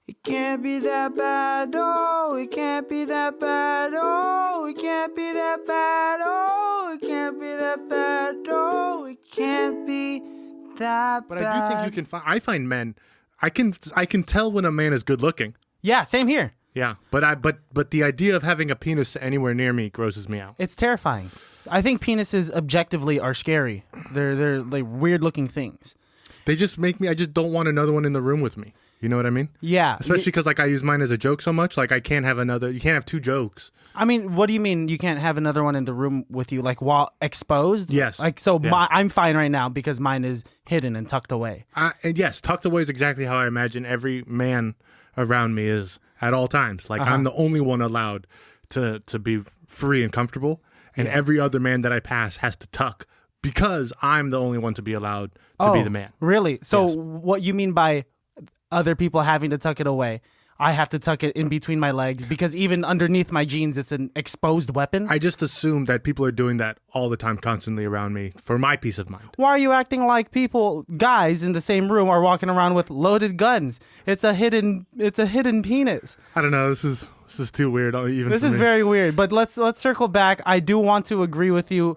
It can't be that bad, oh, it can't be that bad, oh, it can't be that bad, oh, it can't be that bad, oh, it can't be that bad. But I do think you can find, I find men, I can tell when a man is good looking. Yeah, same here. Yeah, but the idea of having a penis anywhere near me grosses me out. It's terrifying. I think penises objectively are scary. They're like weird looking things. They just make me, I just don't want another one in the room with me. You know what I mean? Yeah. Especially because like I use mine as a joke so much. Like I can't have another, you can't have two jokes. I mean, what do you mean you can't have another one in the room with you, like while exposed? Yes. Like, so Yes. I'm fine right now because mine is hidden and tucked away. And yes, tucked away is exactly how I imagine every man around me is at all times. Like I'm the only one allowed to be free and comfortable. And every other man that I pass has to tuck because I'm the only one to be allowed to be the man. Really? So Yes. what you mean by other people having to tuck it away? I have to tuck it in between my legs because even underneath my jeans, it's an exposed weapon. I just assume that people are doing that all the time, constantly around me for my peace of mind. Why are you acting like guys in the same room are walking around with loaded guns? It's a hidden penis. I don't know. This is too weird. This is very weird. But let's circle back. I do want to agree with you.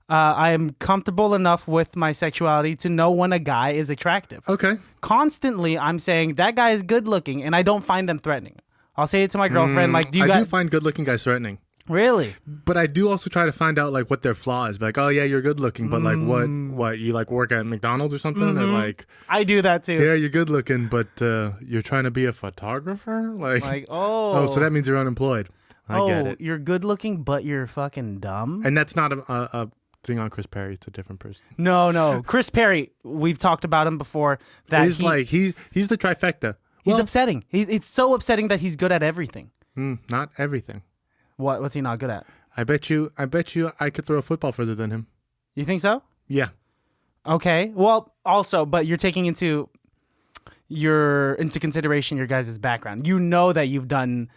I am comfortable enough with my sexuality to know when a guy is attractive. Okay. Constantly, I'm saying that guy is good looking, and I don't find them threatening. I'll say it to my girlfriend. Like, I do find good looking guys threatening. Really? But I do also try to find out like what their flaw is. Like, oh yeah, you're good looking, but like what you like work at McDonald's or something? And like, I do that too. yeah, you're good looking, but you're trying to be a photographer? Like oh, so that means you're unemployed. I get it. You're good looking, but you're fucking dumb. And that's not a thing on Chris Perry. It's a different person. No. Chris Perry, we've talked about him before. That he's the trifecta. He's upsetting. It's so upsetting that he's good at everything. Not everything. What's he not good at? I bet you I could throw a football further than him. You think so? Yeah. Okay. Well, also, but you're taking into consideration your guys' background. You know that you've done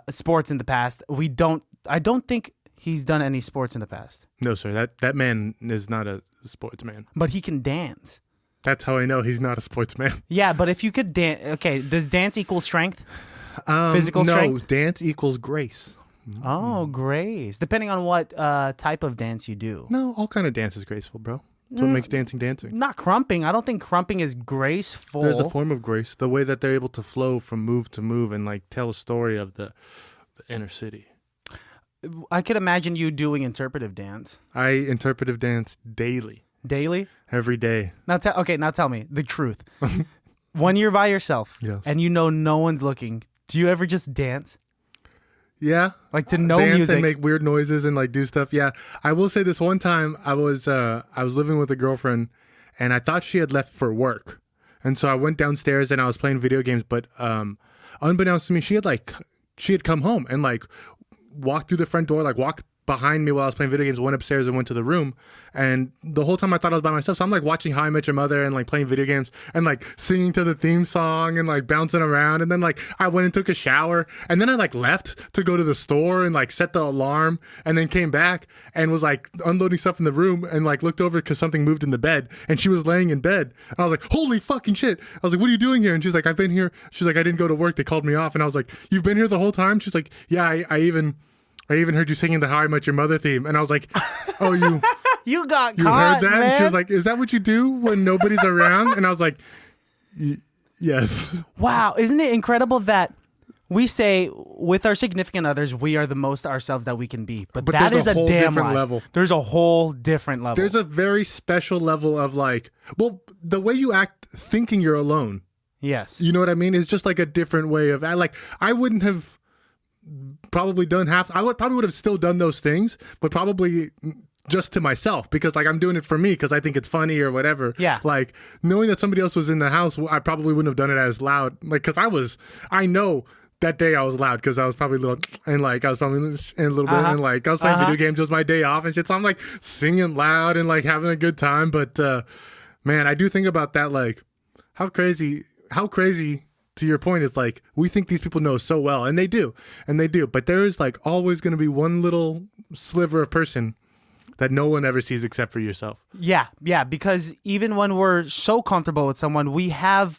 sports in the past. I don't think he's done any sports in the past. No, sir. That man is not a sportsman. But he can dance. That's how I know he's not a sportsman. Yeah, but if you could dance, okay, does dance equal strength? Physical strength? No, dance equals grace. Oh, grace. Depending on what type of dance you do. No, all kind of dance is graceful, bro. That's what makes dancing dancing. Not crumping. I don't think crumping is graceful. There's a form of grace. The way that they're able to flow from move to move and like tell a story of the inner city. I could imagine you doing interpretive dance. I interpretive dance daily. Daily? Every day. Now tell me the truth. When you're by yourself and you know no one's looking, do you ever just dance? Yeah. Like to no dance music. And make weird noises and like do stuff. Yeah. I will say this one time I was living with a girlfriend and I thought she had left for work. And so I went downstairs and I was playing video games, but unbeknownst to me, she had come home and like walked through the front door, like walked behind me while I was playing video games, went upstairs and went to the room. And the whole time I thought I was by myself. So I'm like watching How I Met Your Mother and like playing video games and like singing to the theme song and like bouncing around. And then like I went and took a shower and then I like left to go to the store and like set the alarm and then came back and was like unloading stuff in the room and like looked over because something moved in the bed and she was laying in bed. And I was like, holy fucking shit. I was like, what are you doing here? And she's like, I've been here. She's like, I didn't go to work. They called me off. And I was like, you've been here the whole time? She's like, yeah, I even heard you singing the How I Met Your Mother theme. And I was like, oh, you got you caught, heard that? man. And she was like, is that what you do when nobody's around? And I was like, yes. Wow. Isn't it incredible that we say with our significant others, we are the most ourselves that we can be. But that is a whole damn different lie. level. There's a whole different level. There's a very special level of like, well, the way you act thinking you're alone. Yes. You know what I mean? It's just like a different way of, like, I wouldn't have probably done probably would have still done those things, but probably just to myself because like I'm doing it for me because I think it's funny or whatever. Yeah. Like knowing that somebody else was in the house, I probably wouldn't have done it as loud. Like, cause I know that day I was loud because I was probably little and like I was probably in a little bit and like I was playing video games. It was my day off and shit. So I'm like singing loud and like having a good time. But man, I do think about that. Like how crazy to your point, it's like we think these people know so well, and they do. But there is like always going to be one little sliver of person that no one ever sees except for yourself. Yeah, because even when we're so comfortable with someone, we have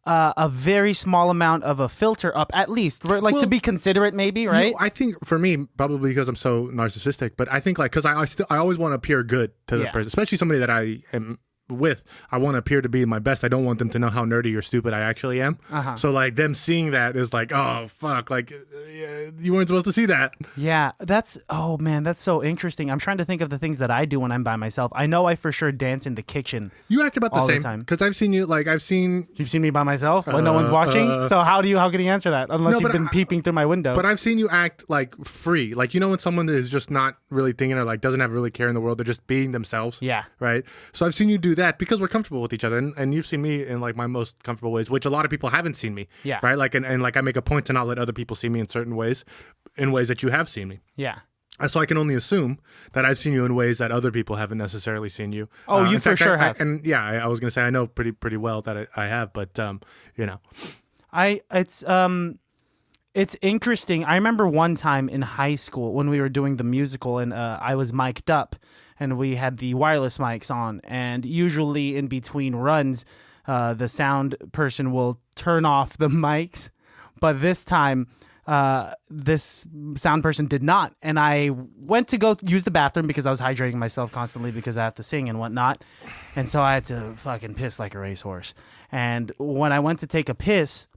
a very small amount of a filter up, at least, like to be considerate, maybe, right? I think for me, probably because I'm so narcissistic, but I think like because I always want to appear good to the person, especially somebody that I am with. I want to appear to be my best. I don't want them to know how nerdy or stupid I actually am. So like them seeing that is like, oh fuck, like you weren't supposed to see that. Yeah, that's so interesting. I'm trying to think of the things that I do when I'm by myself. I know I for sure dance in the kitchen. You act about the all same the time. because I've seen you. Like you've seen me by myself when no one's watching. So how can you answer that unless you've been peeping through my window? But I've seen you act like free, like when someone is just not really thinking or like doesn't have really care in the world, they're just being themselves. Yeah. Right. So I've seen you do that because we're comfortable with each other, and you've seen me in like my most comfortable ways, which a lot of people haven't seen me. Yeah. Right. Like and like I make a point to not let other people see me in certain ways, in ways that you have seen me. Yeah. So I can only assume that I've seen you in ways that other people haven't necessarily seen you. Oh, you for sure have. I was gonna say I know pretty well that I have, but It's interesting. I remember one time in high school when we were doing the musical and I was mic'd up and we had the wireless mics on, and usually in between runs, the sound person will turn off the mics, but this time this sound person did not, and I went to go use the bathroom because I was hydrating myself constantly because I have to sing and whatnot, and so I had to fucking piss like a racehorse. And when I went to take a piss,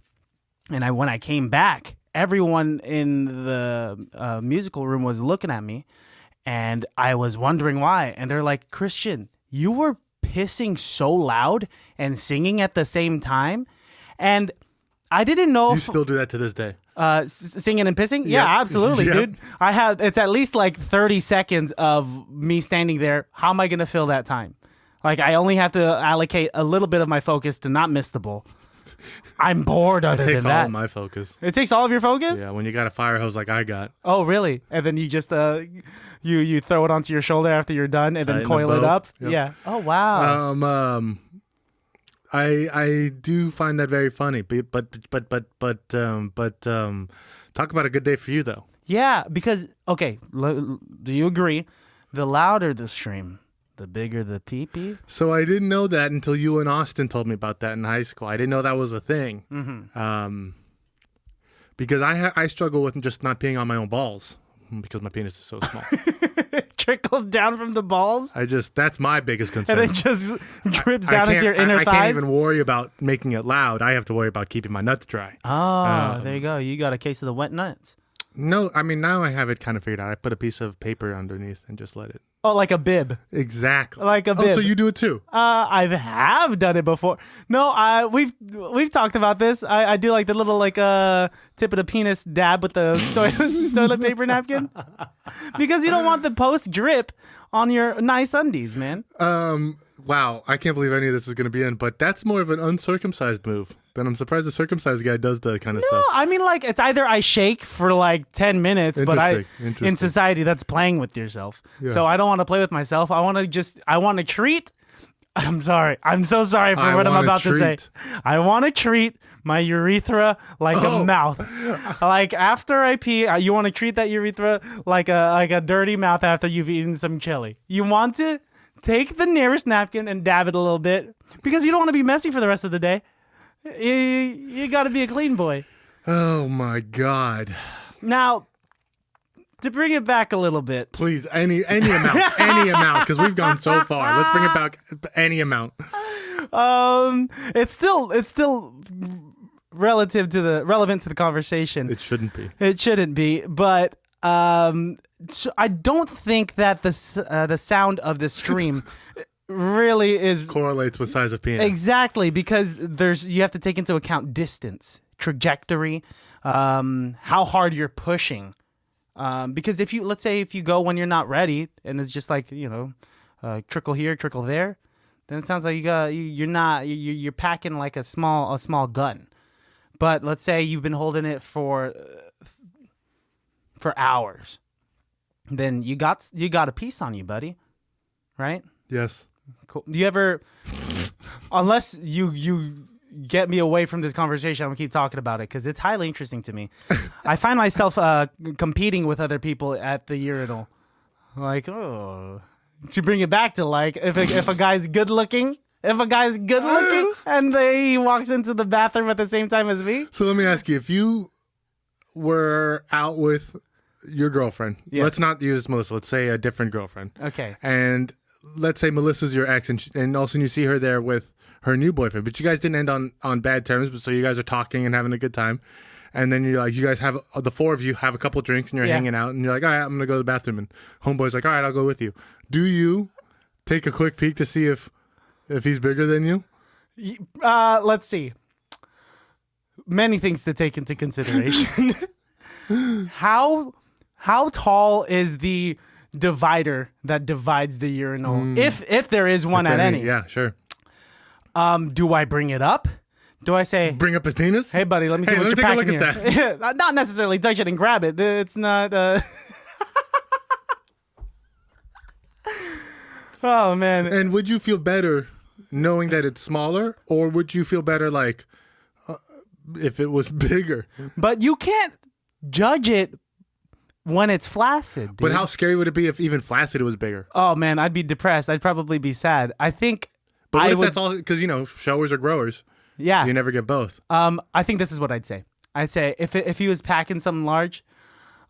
and when I came back, everyone in the musical room was looking at me, and I was wondering why. And they're like, Christian, you were pissing so loud and singing at the same time. And I didn't know. You still do that to this day. Singing and pissing? Yeah, absolutely, dude. It's at least like 30 seconds of me standing there. How am I going to fill that time? Like, I only have to allocate a little bit of my focus to not miss the bull. I'm bored other than that. It takes all of my focus. It takes all of your focus? Yeah, when you got a fire hose like I got. Oh, really? And then you just you throw it onto your shoulder after you're done and then coil it up? Yep. Yeah. Oh, wow. I do find that very funny, but talk about a good day for you though. Yeah, because okay, do you agree? The louder the stream, the bigger the pee-pee. So I didn't know that until you and Austin told me about that in high school. I didn't know that was a thing. Mm-hmm. Because I struggle with just not peeing on my own balls because my penis is so small. It trickles down from the balls. That's my biggest concern. And it just drips down into your inner thighs. I can't even worry about making it loud. I have to worry about keeping my nuts dry. Oh, there you go. You got a case of the wet nuts. No, I mean, now I have it kind of figured out. I put a piece of paper underneath and just let it. Oh, like a bib. Exactly. Like a bib. Oh, so you do it too? I have done it before. No, we've talked about this. I do like the little tip of the penis dab with the toilet paper napkin because you don't want the post drip on your nice undies, man. Wow, I can't believe any of this is going to be in, but that's more of an uncircumcised move. Then I'm surprised the circumcised guy does that kind of stuff. No, I mean, like, it's either I shake for like 10 minutes, but in society, that's playing with yourself. Yeah. So I don't want to play with myself. I want to treat. I'm sorry. I'm so sorry for what I'm about to say. I want to treat my urethra like a mouth. Like after I pee, you want to treat that urethra like a dirty mouth after you've eaten some chili. You want to take the nearest napkin and dab it a little bit because you don't want to be messy for the rest of the day. You got to be a clean boy. Oh my God. Now, to bring it back a little bit, please, any amount, because we've gone so far. Let's bring it back any amount. It's still relevant to the conversation. It shouldn't be. It shouldn't be, but so I don't think that the sound of the stream really correlates with size of penis. Exactly, because you have to take into account distance, trajectory, how hard you're pushing. Because if you go when you're not ready and it's just like, trickle here, trickle there, then it sounds like you're packing like a small gun. But let's say you've been holding it for hours, then you got a piece on you, buddy, right? Yes. Cool. Do you ever, unless you get me away from this conversation, I'm gonna keep talking about it because it's highly interesting to me. I find myself competing with other people at the urinal, like to bring it back to like if a guy's good looking if a guy's good looking and he walks into the bathroom at the same time as me? So let me ask you, if you were out with your girlfriend, let's not use Melissa, let's say a different girlfriend. Okay. And let's say Melissa's your ex, and all of a sudden you see her there with her new boyfriend, but you guys didn't end on bad terms, but so you guys are talking and having a good time. And then you're like, you guys have, the four of you have a couple drinks and you're hanging out and you're like, all right, I'm going to go to the bathroom. And homeboy's like, all right, I'll go with you. Do you take a quick peek to see if he's bigger than you? Let's see. Many things to take into consideration. How tall is the divider that divides the urinal? If there is one at any. Yeah, sure. Do I bring it up? Do I say, bring up his penis? Hey, buddy, let me see what you're packing here. That. Not necessarily touch it and grab it. It's not... Oh, man. And would you feel better knowing that it's smaller, or would you feel better like if it was bigger? But you can't judge it when it's flaccid, dude. But how scary would it be if even flaccid it was bigger? Oh, man, I'd be depressed. I'd probably be sad. I think... But what if that's all... Because, showers are growers. Yeah. You never get both. I think this is what I'd say. I'd say if he was packing something large,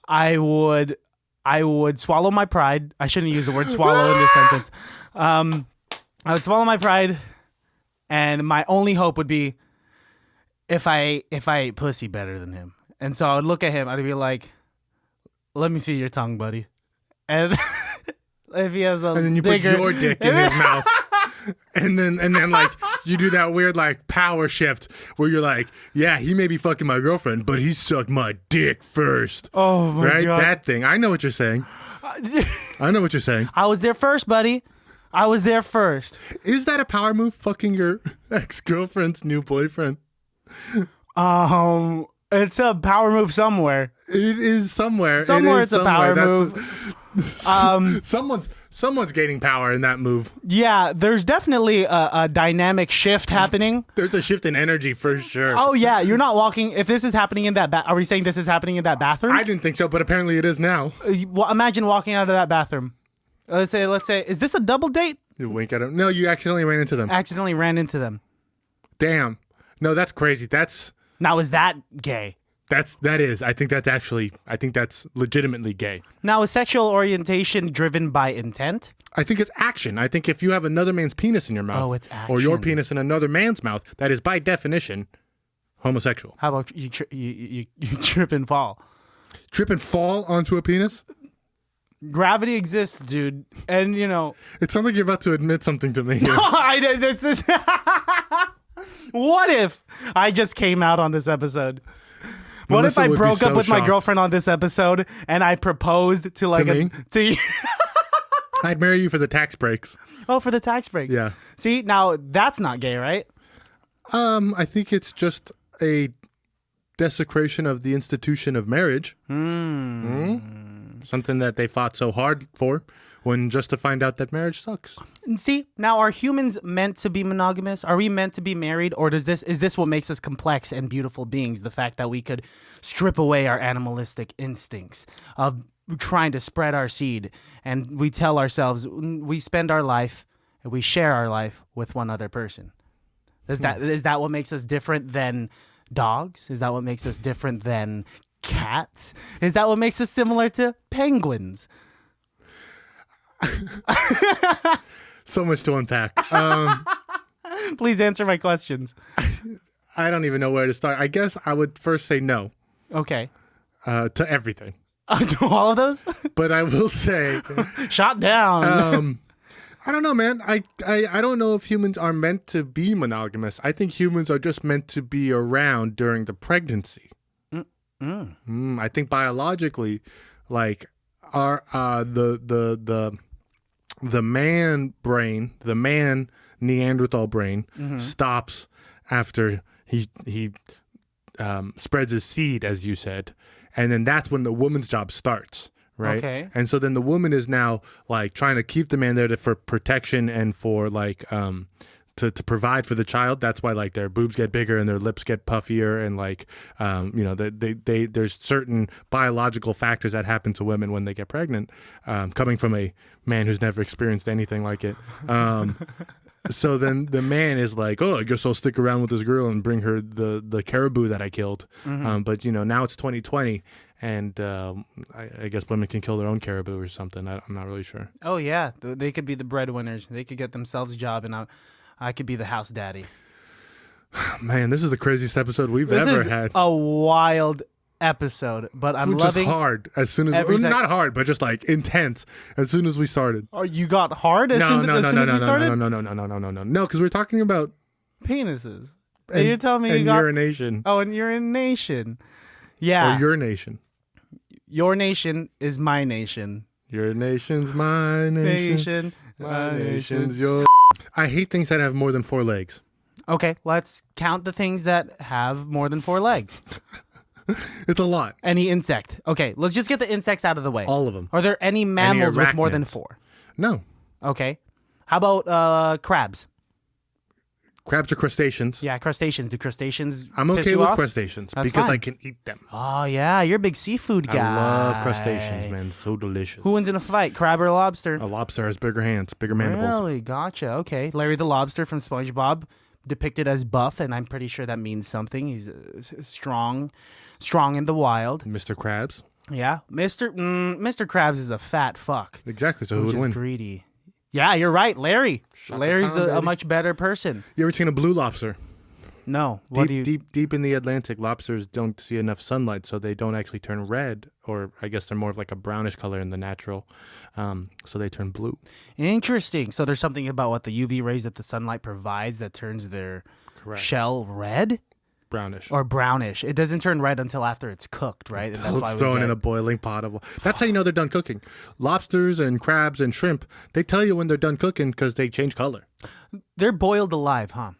I would swallow my pride. I shouldn't use the word swallow in this sentence. I would swallow my pride, and my only hope would be if I ate pussy better than him. And so I would look at him, I'd be like, let me see your tongue, buddy. And if he has a and then you bigger... put your dick in his mouth. And then like you do that weird like power shift where you're like, yeah, he may be fucking my girlfriend, but he sucked my dick first. Oh my God. That thing. I know what you're saying. I know what you're saying. I was there first, buddy. I was there first. Is that a power move, fucking your ex-girlfriend's new boyfriend? It's a power move somewhere. It is somewhere. Somewhere it's a power move. Someone's gaining power in that move. Yeah, there's definitely a dynamic shift happening. There's a shift in energy for sure. Oh yeah, you're not walking. If this is happening in that, are we saying this is happening in that bathroom? I didn't think so, but apparently it is now. Well, imagine walking out of that bathroom. Let's say, is this a double date? You wink at him. No, you accidentally ran into them. Accidentally ran into them. Damn. No, that's crazy. Now, is that gay? That is. I think that's legitimately gay. Now, is sexual orientation driven by intent? I think it's action. I think if you have another man's penis in your mouth, it's action. or your penis in another man's mouth, that is by definition homosexual. How about you trip and fall? Trip and fall onto a penis? Gravity exists, dude, and It sounds like you're about to admit something to me. What if I just came out on this episode? What Melissa if I would be broke up so with my shocked. girlfriend on this episode and I proposed to me? to you? I'd marry you for the tax breaks. Oh, for the tax breaks. Yeah. See, now that's not gay, right? I think it's just a desecration of the institution of marriage. Something that they fought so hard for, when just to find out that marriage sucks. See, now are humans meant to be monogamous? Are we meant to be married? Or is this what makes us complex and beautiful beings? The fact that we could strip away our animalistic instincts of trying to spread our seed, and we tell ourselves we spend our life and we share our life with one other person. Is that what makes us different than dogs? Is that what makes us different than cats? Is that what makes us similar to penguins? So much to unpack. Please answer my questions. I don't even know where to start. I guess I would first say no. Okay. To everything. To all of those? But I will say... Shot down. I don't know, man. I don't know if humans are meant to be monogamous. I think humans are just meant to be around during the pregnancy. I think biologically, like our the man brain, the man Neanderthal brain stops after he spreads his seed, as you said, and then that's when the woman's job starts. Right. Okay. And so then the woman is now like trying to keep the man there for protection and for like to provide for the child. That's why like their boobs get bigger and their lips get puffier and like they there's certain biological factors that happen to women when they get pregnant. Coming from a man who's never experienced anything like it. So then the man is like, oh, I guess I'll stick around with this girl and bring her the caribou that I killed. But, now it's 2020, and I guess women can kill their own caribou or something. I'm not really sure. Oh, yeah. They could be the breadwinners. They could get themselves a job, and I could be the house daddy. Man, this is the craziest episode we've This ever is had. a wild episode, but I'm Which loving is hard as soon as not hard, but just like intense as soon as we started. Oh, you got hard as soon as we started? No, because we're talking about penises. And you're telling me and you got urination. Oh, and urination. Yeah. Or your nation. Your nation is my nation. Your nation's my nation. My nation's your. I hate things that have more than 4 legs. Okay, let's count the things that have more than 4 legs. It's a lot. Any insect. Okay, let's just get the insects out of the way. All of them. Are there any mammals with more than 4? No. Okay. How about crabs? Crabs are crustaceans. Yeah, crustaceans. Do crustaceans I'm piss okay you with off? crustaceans That's because fine. I can eat them. Oh, yeah, you're a big seafood guy. I love crustaceans, man. So delicious. Who wins in a fight, crab or lobster? A lobster has bigger hands, bigger mandibles. Really? Gotcha. Okay. Larry the Lobster from SpongeBob, depicted as buff, and I'm pretty sure that means something. He's strong in the wild. Mr. Krabs. Yeah. Mr. Krabs is a fat fuck. Exactly. So who Which would is win? greedy. Yeah, you're right. Larry. Larry's pound, a baby. much better person. You ever seen a blue lobster? No. What do you... Deep in the Atlantic, lobsters don't see enough sunlight, so they don't actually turn red, or I guess they're more of like a brownish color in the natural, so they turn blue. Interesting. So there's something about what the UV rays that the sunlight provides that turns their shell red? Brownish. Or brownish. It doesn't turn red until after it's cooked, right? And that's why thrown in a boiling pot of. That's how you know they're done cooking. Lobsters and crabs and shrimp, they tell you when they're done cooking because they change color. They're boiled alive, huh?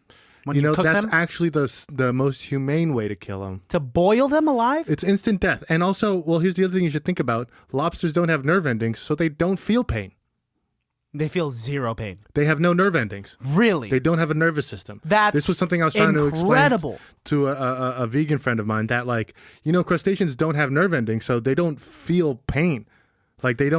When you cook that's them? actually the most humane way to kill them. To boil them alive? It's instant death. And also, well, here's the other thing you should think about. Lobsters don't have nerve endings, so they don't feel pain. They feel zero pain. They have no nerve endings. Really? They don't have a nervous system. This was something I was trying incredible. to explain to a vegan friend of mine that, like, crustaceans don't have nerve endings, so they don't feel pain. Like, that's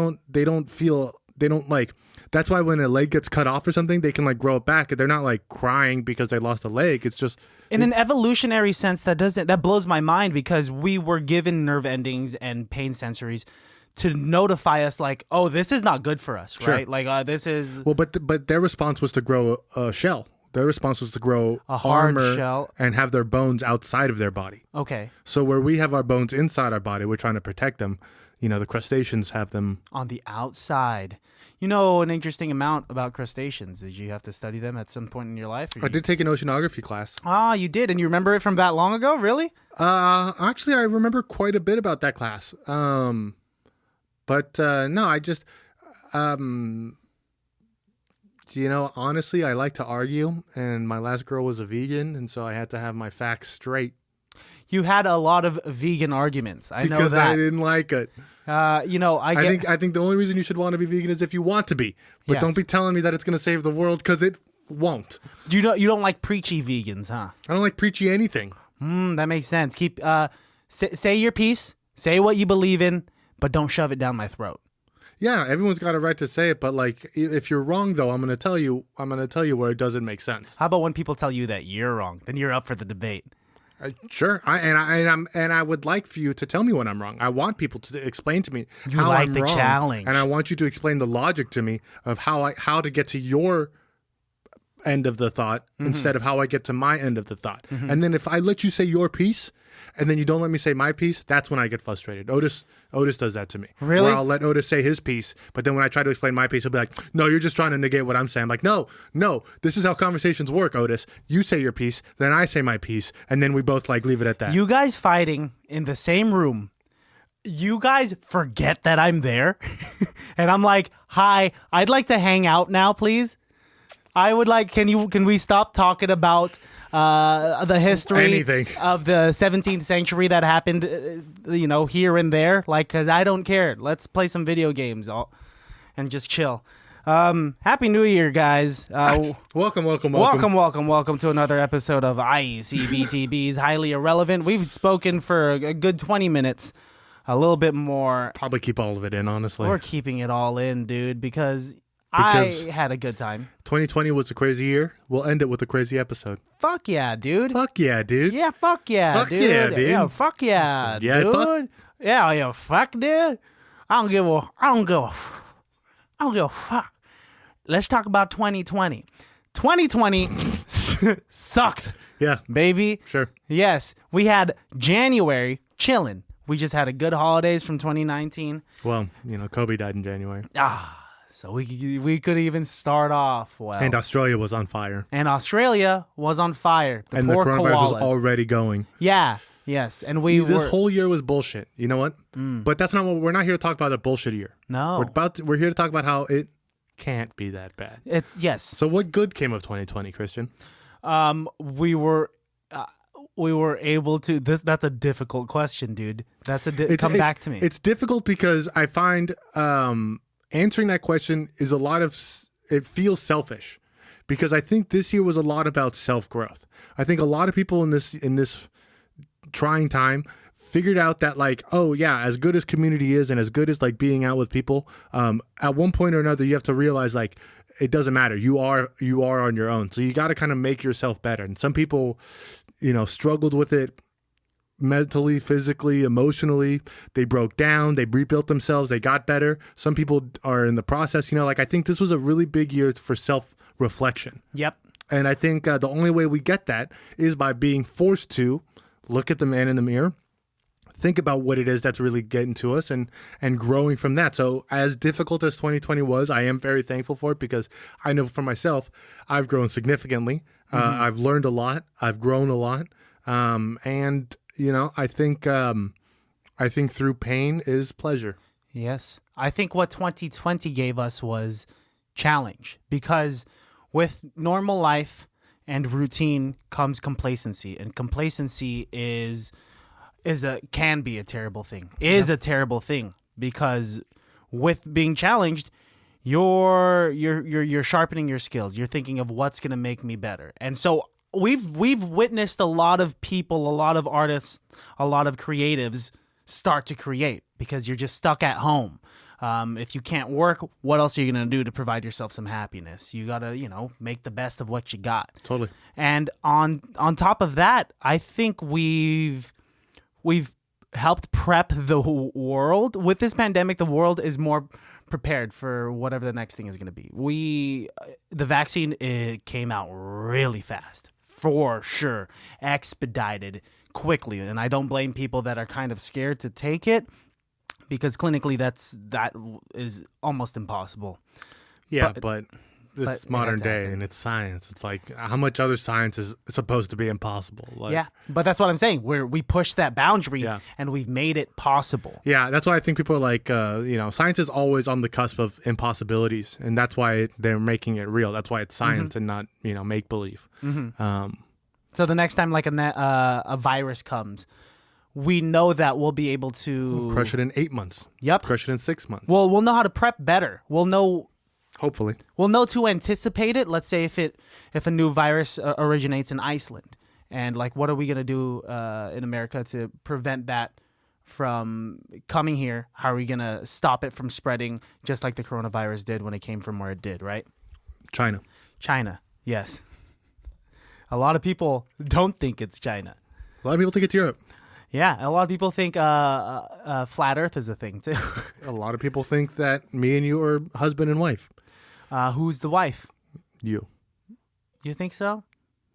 why when a leg gets cut off or something, they can, like, grow it back. They're not, like, crying because they lost a leg. It's just... In an evolutionary sense, that blows my mind because we were given nerve endings and pain sensories to notify us, like, oh, this is not good for us, right? Like, this is... Well, but their response was to grow a shell. Their response was to grow a hard armor shell and have their bones outside of their body. Okay. So where we have our bones inside our body, we're trying to protect them. The crustaceans have them on the outside. An interesting amount about crustaceans. Did you have to study them at some point in your life? I did take an oceanography class. Ah, you did, and you remember it from that long ago? Really? Actually, I remember quite a bit about that class. But no, I just, honestly, I like to argue, and my last girl was a vegan, and so I had to have my facts straight. You had a lot of vegan arguments. I know that. Because I didn't like it. I think the only reason you should want to be vegan is if you want to be. But don't be telling me that it's going to save the world, because it won't. You don't like preachy vegans, huh? I don't like preachy anything. That makes sense. Keep say your piece, say what you believe in, but don't shove it down my throat. Yeah, everyone's got a right to say it, but like if you're wrong though, I'm going to tell you where it doesn't make sense. How about when people tell you that you're wrong? Then you're up for the debate. Sure, I would like for you to tell me when I'm wrong. I want people to explain to me how like I'm the wrong, challenge, and I want you to explain the logic to me of how to get to your end of the thought instead of how I get to my end of the thought. And then if I let you say your piece, and then you don't let me say my piece, that's when I get frustrated. Otis does that to me. Really? Where I'll let Otis say his piece, but then when I try to explain my piece, he'll be like, no, you're just trying to negate what I'm saying. I'm like, no, this is how conversations work, Otis. You say your piece, then I say my piece, and then we both like leave it at that. You guys fighting in the same room. You guys forget that I'm there. And I'm like, hi, I'd like to hang out now, please. I would like, can we stop talking about the history of the 17th century that happened, here and there? Like, because I don't care. Let's play some video games and just chill. Happy New Year, guys. Welcome to another episode of ICBTB's Highly Irrelevant. We've spoken for a good 20 minutes, a little bit more. Probably keep all of it in, honestly. We're keeping it all in, dude, because I Because had a good time. 2020 was a crazy year. We'll end it with a crazy episode. Fuck yeah, dude. Fuck yeah, dude. Yeah, fuck yeah, Fuck dude. yeah, dude. Yeah, fuck yeah, Yeah, dude. fuck. Yeah, fuck, dude. I don't give a fuck. Let's talk about 2020. 2020 sucked, Yeah, baby. sure. Yes, we had January chilling. We just had a good holidays from 2019. Well, Kobe died in January. So we could even start off well. And Australia was on fire. And Australia was on fire. And poor the coronavirus koalas. was already going. Yeah. Yes. And This whole year was bullshit. You know what? But that's not what we're not here to talk about a bullshit year. No. We're here to talk about how it can't be that bad. Yes. So what good came of 2020, Christian? We were able to. That's a difficult question, dude. Come back to me. It's difficult because I find answering that question is it feels selfish, because I think this year was a lot about self-growth. I think a lot of people in this trying time figured out that, like, oh yeah, as good as community is and as good as like being out with people, at one point or another you have to realize, like, it doesn't matter. You are on your own. So you got to kind of make yourself better. And some people, struggled with it mentally, physically, emotionally. They broke down, they rebuilt themselves, they got better. Some people are in the process, I think this was a really big year for self-reflection. Yep. And I think the only way we get that is by being forced to look at the man in the mirror, think about what it is that's really getting to us, and growing from that. So as difficult as 2020 was, I am very thankful for it, because I know for myself, I've grown significantly. I've learned a lot. I've grown a lot. And I think through pain is pleasure. Yes. I think what 2020 gave us was challenge, because with normal life and routine comes complacency, and complacency can be a terrible thing. A terrible thing, because with being challenged, you're sharpening your skills. You're thinking of what's going to make me better. And so we've witnessed a lot of people, a lot of artists, a lot of creatives start to create, because you're just stuck at home. If you can't work, what else are you going to do to provide yourself some happiness? You got to, make the best of what you got. Totally. And on top of that, I think we've helped prep the world. With this pandemic, the world is more prepared for whatever the next thing is going to be. The vaccine, it came out really fast, for sure, expedited quickly. And I don't blame people that are kind of scared to take it, because clinically that is almost impossible. Yeah, but it's modern day and it's science. It's like, how much other science is supposed to be impossible? Yeah, but that's what I'm saying. We pushed that boundary, and we've made it possible. Yeah, that's why I think people are like, science is always on the cusp of impossibilities, and that's why they're making it real. That's why it's science and not, make believe. So the next time like a virus comes, we know that we'll be able to crush it in 8 months. Yep. Crush it in 6 months. Well, we'll know how to prep better. We'll know. Hopefully. We'll know to anticipate it. Let's say if a new virus originates in Iceland, and like, what are we gonna do in America to prevent that from coming here? How are we gonna stop it from spreading, just like the coronavirus did when it came from where it did? Right. China. Yes. A lot of people don't think it's China. A lot of people think it's Europe. Yeah, a lot of people think flat Earth is a thing too. A lot of people think that me and you are husband and wife. Who's the wife? You. You think so?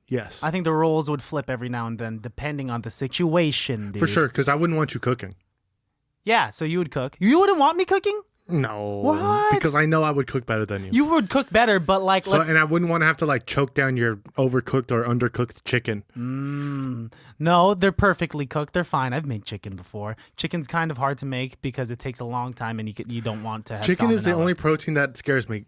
Yes. I think the roles would flip every now and then, depending on the situation, dude. For sure, because I wouldn't want you cooking. Yeah, so you would cook. You wouldn't want me cooking? No. What? Because I know I would cook better than you. You would cook better, but like, and I wouldn't want to have to like choke down your overcooked or undercooked chicken. No, they're perfectly cooked. They're fine. I've made chicken before. Chicken's kind of hard to make because it takes a long time, and you don't want to have chicken salmonella. Is the only protein that scares me.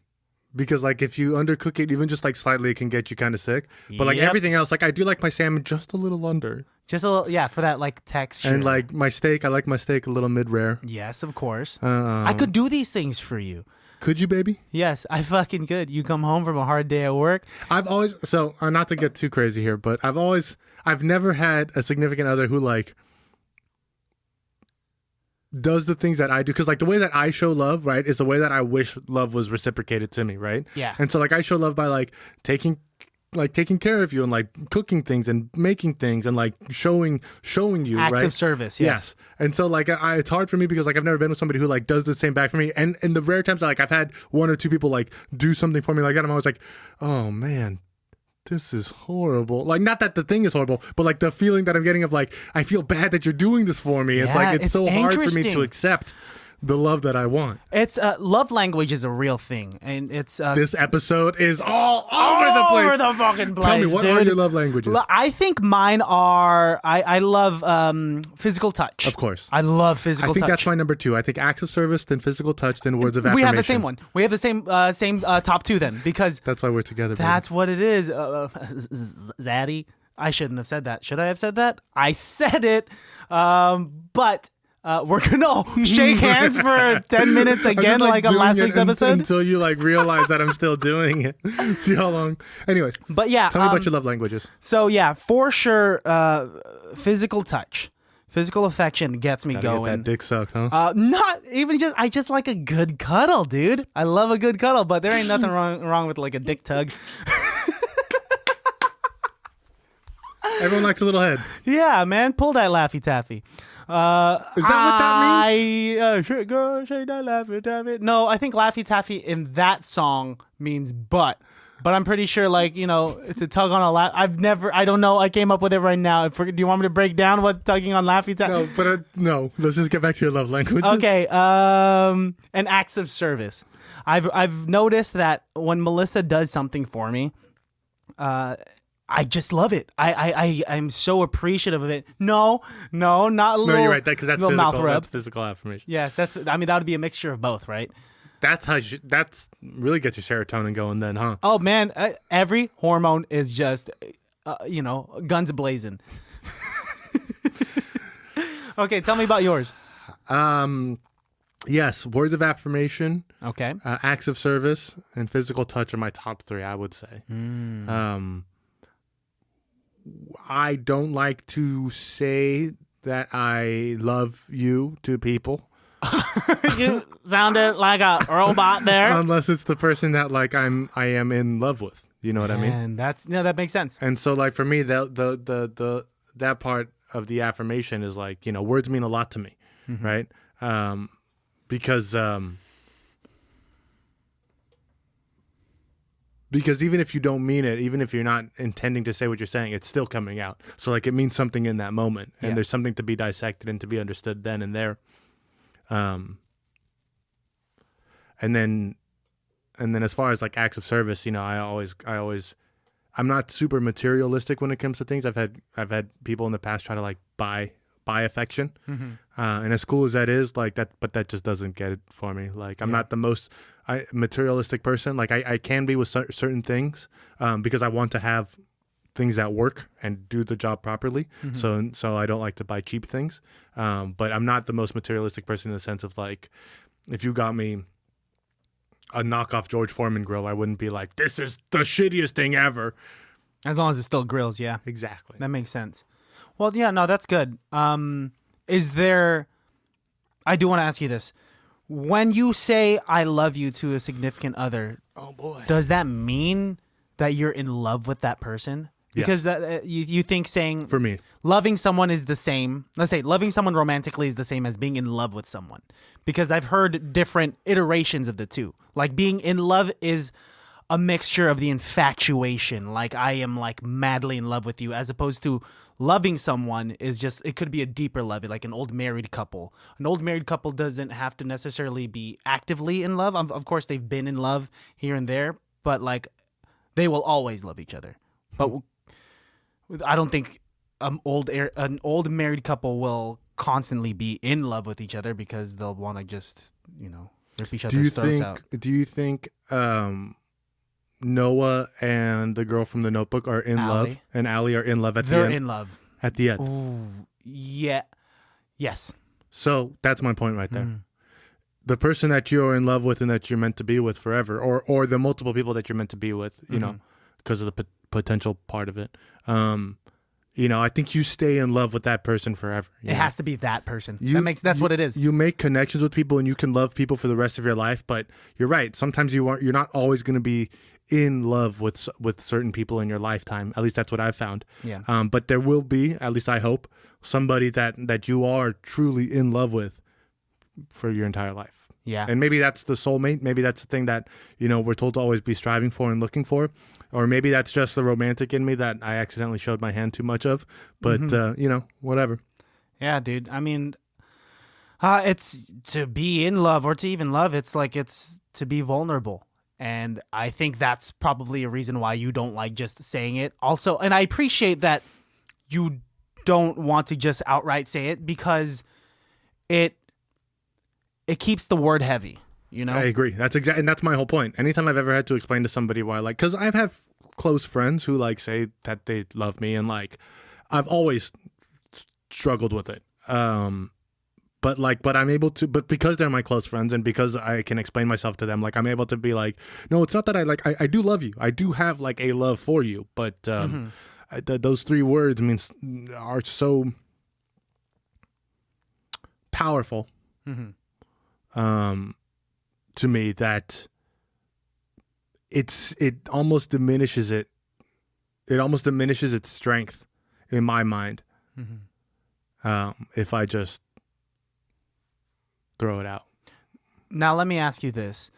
Because like if you undercook it, even just like slightly, it can get you kind of sick. But like everything else, like I do like my salmon just a little under. Just a little, yeah, for that like texture. And like my steak, I like my steak a little mid-rare. Yes, of course. I could do these things for you. Could you, baby? Yes, I fucking could. You come home from a hard day at work. I've always, so not to get too crazy here, but I've never had a significant other who like does the things that I do, because like the way that I show love, right, is the way that I wish love was reciprocated to me, right? Yeah. And so like I show love by like taking care of you and like cooking things and making things and like showing you Acts right? of service. Yes. And so like it's hard for me because like I've never been with somebody who like does the same back for me, and in the rare times like I've had one or two people like do something for me like that, I'm always like, oh man, this is horrible. Like, not that the thing is horrible, but like the feeling that I'm getting of like, I feel bad that you're doing this for me. It's like, it's so hard for me to accept the love that I want. It's love language is a real thing, and it's this episode is all over the place. All over the fucking place. Tell me, what are your love languages? I think mine are. I love physical touch. Of course, I love physical touch. I think that's my number 2. I think acts of service, then physical touch, then words of affirmation. We have the same one. We have the same top 2 then, because that's why we're together. That's baby. What it is. Zaddy. I shouldn't have said that. Should I have said that? I said it. But. We're gonna shake hands for 10 minutes again, like on last week's episode, until you like realize that I'm still doing it. See how long. Anyways, but yeah, tell me about your love languages. So yeah, for sure, physical touch, physical affection gets me going. Get that dick sucked, huh? Not even just. I just like a good cuddle, dude. I love a good cuddle, but there ain't nothing wrong with like a dick tug. Everyone likes a little head. Yeah, man, pull that Laffy Taffy. Is that what that means? Shake girl, shake that Laffy Taffy. No, I think Laffy Taffy in that song means butt. But I'm pretty sure, like, you know, to tug on a laugh. I don't know. I came up with it right now. Do you want me to break down what tugging on Laffy Taffy? No, but no. Let's just get back to your love languages. Okay. And acts of service. I've noticed that when Melissa does something for me, I just love it. I'm so appreciative of it. No, not a little. No, you're right. Because that's physical. That's physical affirmation. Yes, that would be a mixture of both, right? That's how. That's really gets your serotonin going, then, huh? Oh man, every hormone is just, guns blazing. Okay, tell me about yours. Yes, words of affirmation. Okay. Acts of service and physical touch are my top 3. I would say. I don't like to say that I love you to people. You sounded like a robot there. Unless it's the person that like I am in love with. You know what I mean? And that makes sense. And so like for me that part of the affirmation is like, you know, words mean a lot to me, right? Because even if you don't mean it, even if you're not intending to say what you're saying, it's still coming out. So like it means something in that moment, and there's something to be dissected and to be understood then and there. And then as far as like acts of service, you know, I'm not super materialistic when it comes to things. I've had people in the past try to like buy affection, and as cool as that is, like that, but that just doesn't get it for me. Like I'm not the most materialistic person. Like I can be with certain things because I want to have things that work and do the job properly. So I don't like to buy cheap things. But I'm not the most materialistic person in the sense of like, if you got me a knockoff George Foreman grill, I wouldn't be like, this is the shittiest thing ever. As long as it still grills, yeah. Exactly. That makes sense. Well, yeah, no, that's good. Is there... I do want to ask you this. When you say I love you to a significant other, oh boy, does that mean that you're in love with that person? Because yes. You think saying... For me. Loving someone is the same... Let's say loving someone romantically is the same as being in love with someone. Because I've heard different iterations of the two. Like being in love is a mixture of the infatuation. Like I am like madly in love with you, as opposed to loving someone is just, it could be a deeper love, like an old married couple. An old married couple doesn't have to necessarily be actively in love. Of course, they've been in love here and there, but like they will always love each other. But I don't think an old married couple will constantly be in love with each other because they'll want to just, rip each other's throats out. Do you think Noah and the girl from The Notebook are in love, and Allie are in love at the end? They're in love at the end. Ooh, yeah, yes. So that's my point right there. The person that you're in love with and that you're meant to be with forever, or the multiple people that you're meant to be with, you know, because of the potential part of it. I think you stay in love with that person forever. It has to be that person. That's what it is. You make connections with people and you can love people for the rest of your life, but you're right. Sometimes you're not always going to be in love with certain people in your lifetime. At least that's what I've found. Yeah. But there will be, at least I hope, somebody that you are truly in love with for your entire life. Yeah. And maybe that's the soulmate. Maybe that's the thing that, we're told to always be striving for and looking for. Or maybe that's just the romantic in me that I accidentally showed my hand too much of. But, whatever. Yeah, dude. I mean, it's to be in love or to even love. It's like it's to be vulnerable. And I think that's probably a reason why you don't like just saying it. Also, and I appreciate that you don't want to just outright say it because it keeps the word heavy, I agree. And that's my whole point. Anytime I've ever had to explain to somebody why, because I've had close friends who say that they love me, and I've always struggled with it. But I'm able to, but because they're my close friends and because I can explain myself to them, I'm able to be no, it's not that I do love you. I do have a love for you, but those 3 words are so powerful. To me that it almost diminishes it. It almost diminishes its strength in my mind. If I just throw it out. Now let me ask you this.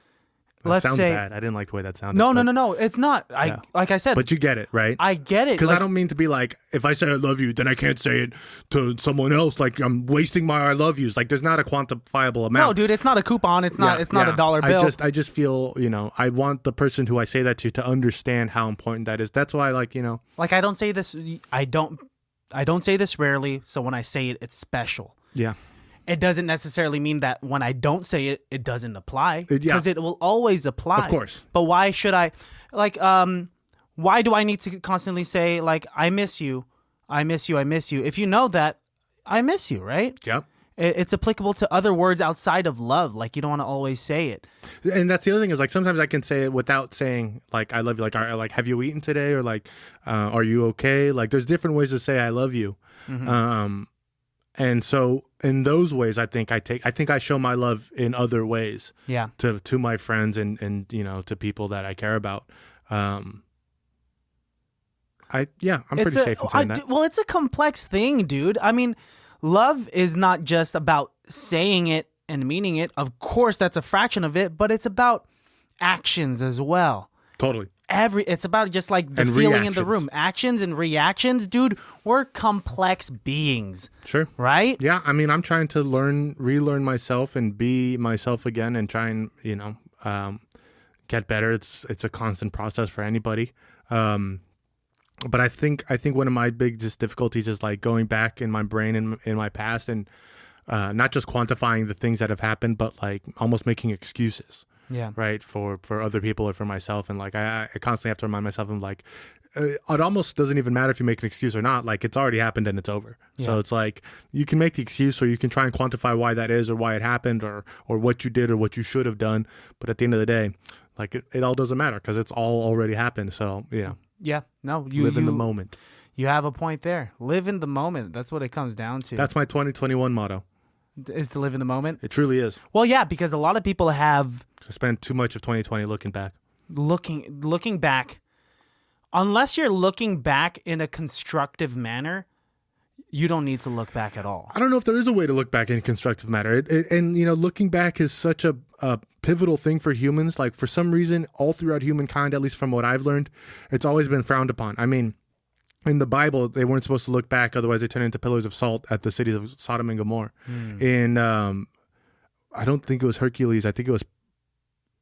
That sounds bad. I didn't like the way that sounded. No. It's not. Like I said. But you get it, right? I get it. Because I don't mean to be if I say I love you, then I can't say it to someone else. I'm wasting my I love yous. There's not a quantifiable amount. No, dude, it's not a coupon. It's not. It's not a dollar bill. I just feel, I want the person who I say that to understand how important that is. That's why, I don't say this. I don't say this rarely. So when I say it, it's special. Yeah. It doesn't necessarily mean that when I don't say it, it doesn't apply. Because it will always apply. Of course. But why should I, why do I need to constantly say, I miss you, I miss you, I miss you? If you know that, I miss you, right? Yep. It's applicable to other words outside of love. You don't want to always say it. And that's the other thing is, sometimes I can say it without saying, I love you. Have you eaten today? Or, are you okay? There's different ways to say I love you. And so in those ways, I think I show my love in other ways. Yeah. To my friends and to people that I care about. I'm pretty safe in saying that. Well, it's a complex thing, dude. I mean, love is not just about saying it and meaning it. Of course, that's a fraction of it, but it's about actions as well. Totally. It's about just the feeling reactions. in the room. Actions and reactions, dude, we're complex beings. Sure. Right? Yeah, I'm trying to relearn myself and be myself again and try and, get better. It's a constant process for anybody. But I think one of my biggest difficulties is going back in my brain and in my past and not just quantifying the things that have happened, but almost making excuses. Yeah. Right. For other people or for myself. And I constantly have to remind myself, it almost doesn't even matter if you make an excuse or not. It's already happened and it's over. Yeah. So it's you can make the excuse or you can try and quantify why that is or why it happened or what you did or what you should have done. But at the end of the day, it all doesn't matter because it's all already happened. So, Yeah. No, you live in the moment. You have a point there. Live in the moment. That's what it comes down to. That's my 2021 motto. Is to live in the moment. It truly is. Well, yeah, because a lot of people have spent too much of 2020 looking back. Looking back. Unless you're looking back in a constructive manner, you don't need to look back at all. I don't know if there is a way to look back in a constructive manner. Looking back is such a pivotal thing for humans. For some reason, all throughout humankind, at least from what I've learned, it's always been frowned upon. In the Bible, they weren't supposed to look back, otherwise they turned into pillars of salt at the cities of Sodom and Gomorrah. In, I don't think it was Hercules, I think it was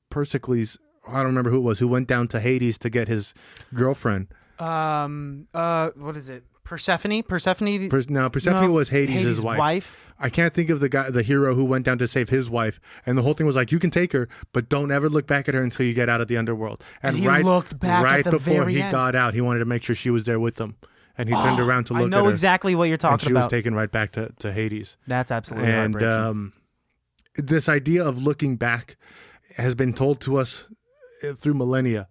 Pericles, I don't remember who it was, who went down to Hades to get his girlfriend. What is it? Persephone? Persephone was Hades' wife. I can't think of the hero who went down to save his wife. And the whole thing was you can take her, but don't ever look back at her until you get out of the underworld. And he looked back right at the before very he end. Got out, he wanted to make sure she was there with him. And he turned around to look at her. I know exactly what you're talking about. And she was taken right back to Hades. That's absolutely heartbreaking. And this idea of looking back has been told to us through millennia.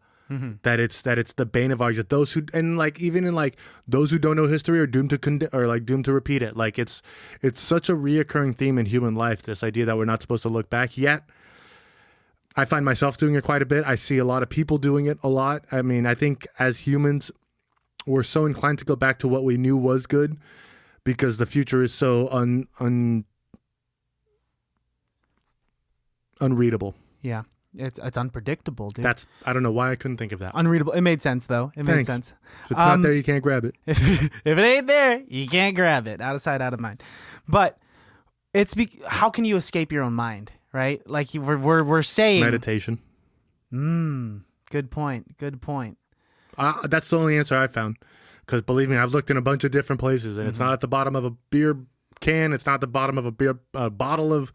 That it's the bane of our existence. Those who and like even in like those who don't know history are doomed to doomed to repeat it. Like it's such a reoccurring theme in human life. This idea that we're not supposed to look back. Yet, I find myself doing it quite a bit. I see a lot of people doing it a lot. I mean, I think as humans, we're so inclined to go back to what we knew was good because the future is so unreadable. Yeah. It's unpredictable, dude. I don't know why I couldn't think of that. Unreadable. It made sense, though. It made sense. If it's not there, you can't grab it. If it ain't there, you can't grab it. Out of sight, out of mind. But how can you escape your own mind, right? Like we're saying meditation. Good point. Good point. That's the only answer I found. Because believe me, I've looked in a bunch of different places, and it's not at the bottom of a beer can. It's not at the bottom of a bottle of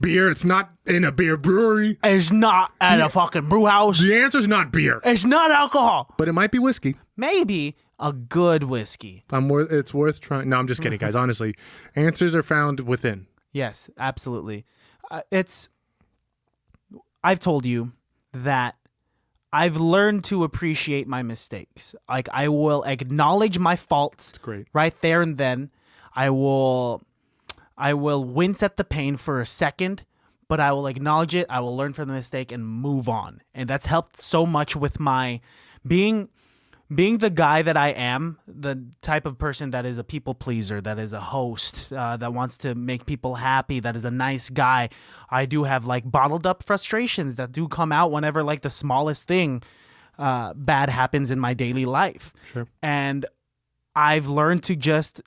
beer. It's not in a beer brewery. It's not at a fucking brew house. The answer's not beer. It's not alcohol. But it might be whiskey. Maybe a good whiskey. It's worth trying. No, I'm just kidding, guys. Honestly, answers are found within. Yes, absolutely. I've told you that I've learned to appreciate my mistakes. Like I will acknowledge my faults. That's great. Right there and then. I will wince at the pain for a second, but I will acknowledge it. I will learn from the mistake and move on. And that's helped so much with my being the guy that I am, the type of person that is a people pleaser, that is a host, that wants to make people happy, that is a nice guy. I do have like bottled up frustrations that do come out whenever like the smallest thing bad happens in my daily life. Sure. And I've learned to just,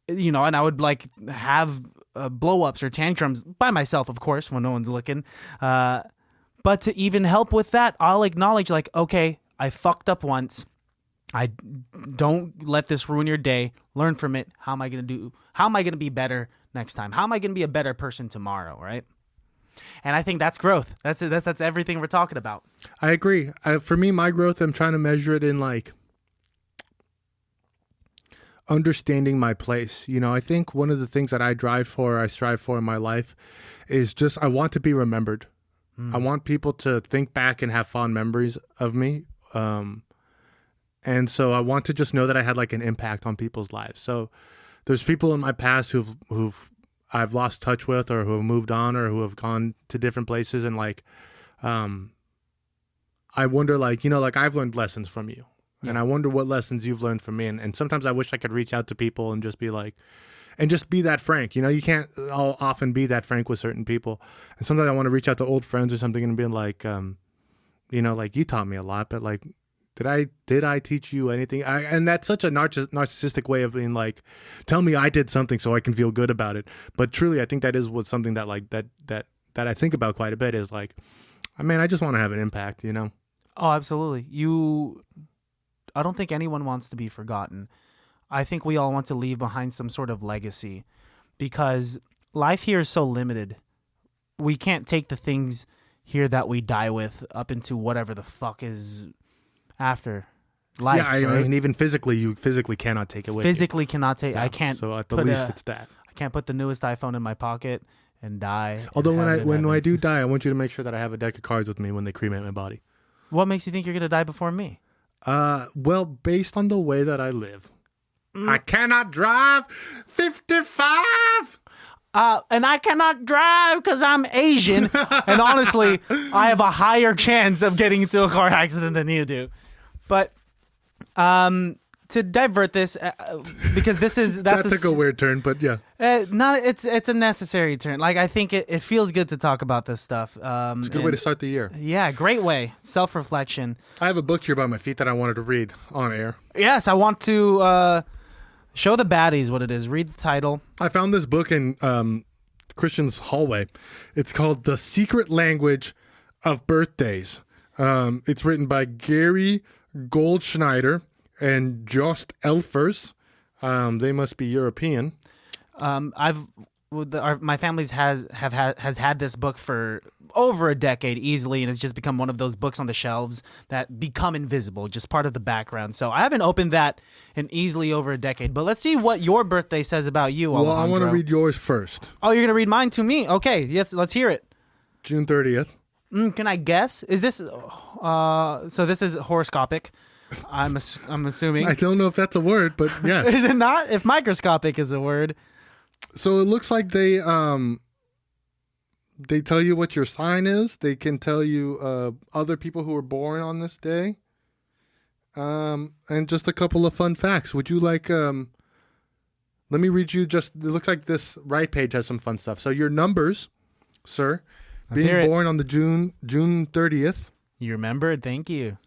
and I would like have blow-ups or tantrums by myself, of course, when no one's looking. But to even help with that, I'll acknowledge like, okay, I fucked up once. I don't let this ruin your day. Learn from it. How am I going to be better next time? How am I going to be a better person tomorrow, right? And I think that's growth. That's everything we're talking about. I agree. For me, my growth, I'm trying to measure it in like understanding my place. I think one of the things that I strive for in my life is just I want to be remembered. I want people to think back and have fond memories of me. And so I want to just know that I had like an impact on people's lives. So there's people in my past who've I've lost touch with or who have moved on or who have gone to different places. And like, I wonder like, like I've learned lessons from you. And I wonder what lessons you've learned from me. And sometimes I wish I could reach out to people and just be like, and just be that frank. You can't often be that frank with certain people. And sometimes I want to reach out to old friends or something and be like, like you taught me a lot, but like, did I teach you anything? And that's such a narcissistic way of being like, tell me I did something so I can feel good about it. But truly, I think that is what's something that like that I think about quite a bit is like, I just want to have an impact, Oh, absolutely. I don't think anyone wants to be forgotten. I think we all want to leave behind some sort of legacy because life here is so limited. We can't take the things here that we die with up into whatever the fuck is after life. Yeah, I mean, even physically, you physically cannot take it with you. Cannot take. Yeah. I can't. So at the least, it's that. I can't put the newest iPhone in my pocket and die. Although when I do die, I want you to make sure that I have a deck of cards with me when they cremate my body. What makes you think you're gonna die before me? Well, based on the way that I live, I cannot drive 55. And I cannot drive because I'm Asian. And honestly, I have a higher chance of getting into a car accident than you do. But to divert this, because that took a weird turn, but yeah. It's a necessary turn. Like I think it feels good to talk about this stuff. It's a good way to start the year. Yeah, great way. Self-reflection. I have a book here by my feet that I wanted to read on air. Yes, I want to show the baddies what it is. Read the title. I found this book in Christian's hallway. It's called The Secret Language of Birthdays. It's written by Gary Goldschneider and Jost Elfers. They must be European. My family's has had this book for over a decade easily, and it's just become one of those books on the shelves that become invisible, just part of the background. So I haven't opened that in easily over a decade. But let's see what your birthday says about you, Alejandro. Well, I want to read yours first. Oh, you're gonna read mine to me? Okay, yes, let's hear it. June 30th. Can I guess? Is this so this is horoscopic? I'm assuming. I don't know if that's a word, but yeah. Is it not? If microscopic is a word. So it looks like they tell you what your sign is. They can tell you other people who were born on this day. And just a couple of fun facts. Would you like let me read you it looks like this right page has some fun stuff. So your numbers, sir, being born on the June 30th. You remembered? Thank you.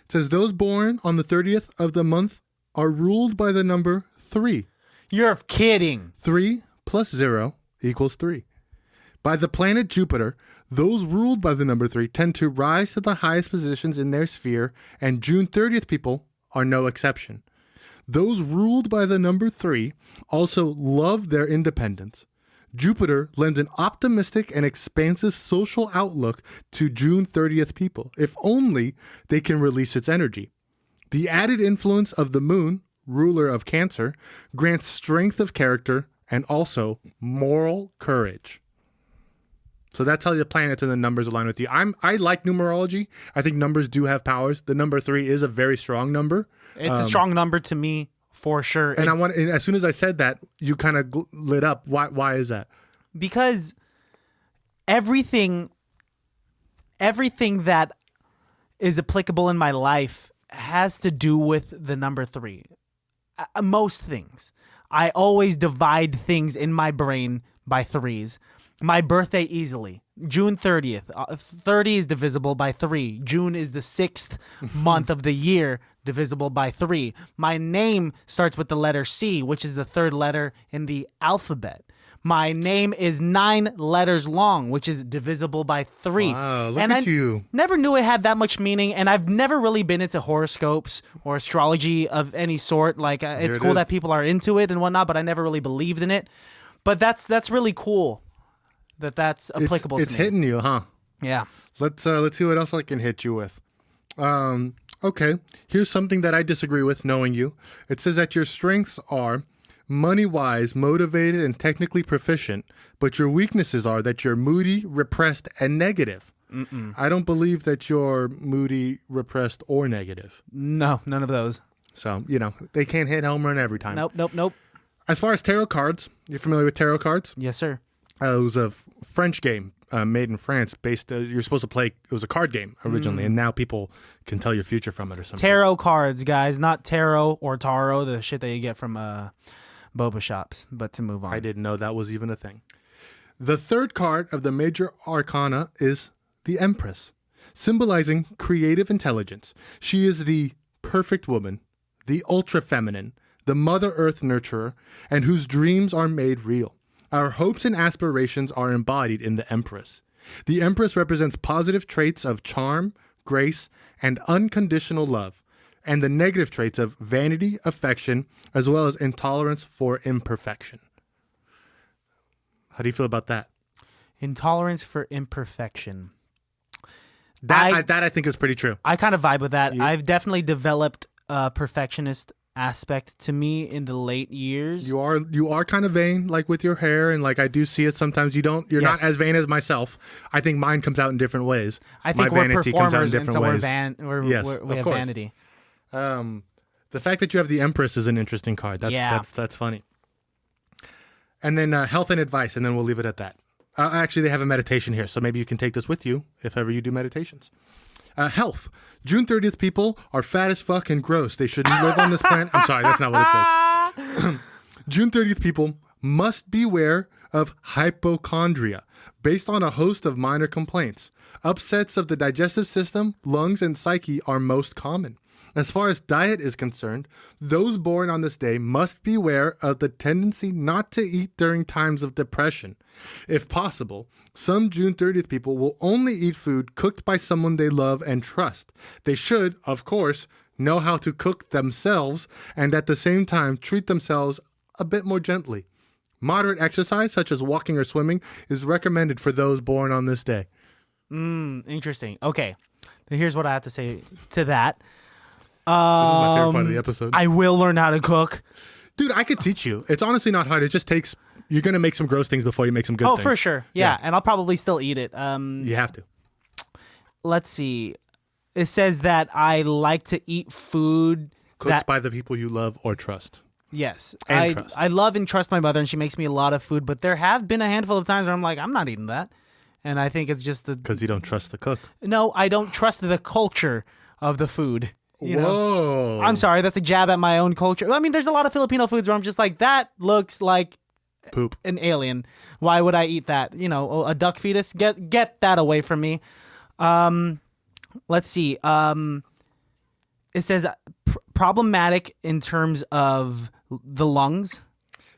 It says those born on the 30th of the month are ruled by the number 3. You're kidding. 3 plus 0 equals 3. By the planet Jupiter, those ruled by the number 3 tend to rise to the highest positions in their sphere, and June 30th people are no exception. Those ruled by the number 3 also love their independence. Jupiter lends an optimistic and expansive social outlook to June 30th people, if only they can release its energy. The added influence of the moon, ruler of Cancer, grants strength of character and also moral courage. So that's how the planets and the numbers align with you. I like numerology. I think numbers do have powers. The number 3 is a very strong number. It's a strong number to me, for sure. And as soon as I said that, you kind of lit up. Why is that? Because everything that is applicable in my life has to do with the number 3. Most things. I always divide things in my brain by 3s. My birthday easily. June 30th. 30 is divisible by 3. June is the 6th month of the year, divisible by 3. My name starts with the letter C, which is the 3rd letter in the alphabet. My name is 9 letters long, which is divisible by 3. Wow, look at you. Never knew it had that much meaning, and I've never really been into horoscopes or astrology of any sort. Like, it's cool that people are into it and whatnot, but I never really believed in it. But that's really cool. That's applicable to me. It's hitting you, huh? Yeah. Let's see what else I can hit you with. Okay. Here's something that I disagree with, knowing you. It says that your strengths are money-wise, motivated, and technically proficient, but your weaknesses are that you're moody, repressed, and negative. I don't believe that you're moody, repressed, or negative. No, none of those. So, they can't hit home run every time. Nope. As far as tarot cards, you're familiar with tarot cards? Yes, sir. It was a French game made in France. You're supposed to play. It was a card game originally, and now people can tell your future from it or something. Tarot cards, guys, not tarot or taro, the shit that you get from boba shops. But to move on, I didn't know that was even a thing. The 3rd card of the major arcana is the Empress, symbolizing creative intelligence. She is the perfect woman, the ultra feminine, the Mother Earth nurturer, and whose dreams are made real. Our hopes and aspirations are embodied in the Empress. The Empress represents positive traits of charm, grace, and unconditional love, and the negative traits of vanity, affection, as well as intolerance for imperfection. How do you feel about that? Intolerance for imperfection. That I think is pretty true. I kind of vibe with that. I've definitely developed a perfectionist aspect to me in the late years. You are kind of vain, like with your hair, and like I do see it sometimes. You're not as vain as myself. I think mine comes out in different ways. I think my we're vanity performers, comes out in different and so ways. we have course. vanity. The fact that you have the Empress is an interesting card. That's funny. And then health and advice, and then we'll leave it at that. Actually, they have a meditation here, so maybe you can take this with you if ever you do meditations. Health. June 30th people are fat as fuck and gross. They shouldn't live on this planet. I'm sorry, that's not what it says. June 30th people must beware of hypochondria based on a host of minor complaints. Upsets of the digestive system, lungs, and psyche are most common. As far as diet is concerned, those born on this day must beware of the tendency not to eat during times of depression. If possible, some June 30th people will only eat food cooked by someone they love and trust. They should, of course, know how to cook themselves and at the same time treat themselves a bit more gently. Moderate exercise, such as walking or swimming, is recommended for those born on this day. Interesting. Okay, here's what I have to say to that. This is my favorite part of the episode. I will learn how to cook. Dude, I could teach you. It's honestly not hard. It just takes... You're going to make some gross things before you make some good things. Oh, for sure. Yeah, and I'll probably still eat it. You have to. let's see. It says that I like to eat food Cooked by the people you love or trust. Yes. And trust. I love and trust my mother, and she makes me a lot of food, but there have been a handful of times where I'm like, I'm not eating that. And I think it's just Because you don't trust the cook. No, I don't trust the culture of the food. You know? Whoa. I'm sorry, that's a jab at my own culture. I mean, there's a lot of Filipino foods where I'm just like, that looks like Poop. an alien. Why would I eat that? You know, a duck fetus? Get that away from me. Let's see. It says problematic in terms of the lungs.